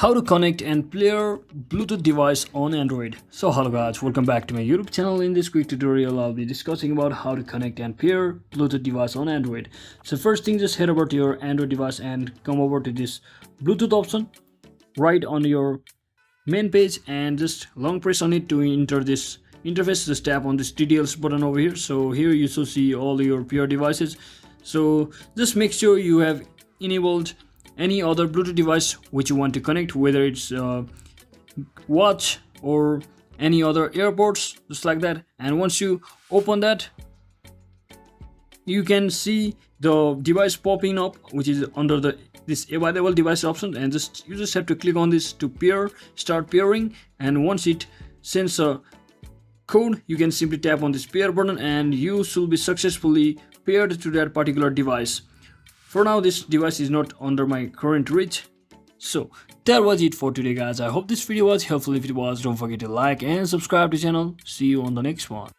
How to connect and pair Bluetooth device on Android. So hello guys, welcome back to my YouTube channel. In this quick tutorial I'll be discussing about how to connect and pair Bluetooth device on Android. So first thing, just head over to your Android device and come over to this Bluetooth option right on your main page and just long press on it to enter this interface. Just tap on this details button over here. So here you should see all your pair devices. So just make sure you have enabled any other Bluetooth device which you want to connect, whether it's watch or any other AirPods, just like that. And once you open that, you can see the device popping up, which is under this available device option, and you just have to click on this to pair, start pairing. And once it sends a code, you can simply tap on this pair button and you should be successfully paired to that particular device. For now, this device is not under my current reach. So that was it for today guys. I hope this video was helpful. If it was, don't forget to like and subscribe to the channel. See you on the next one.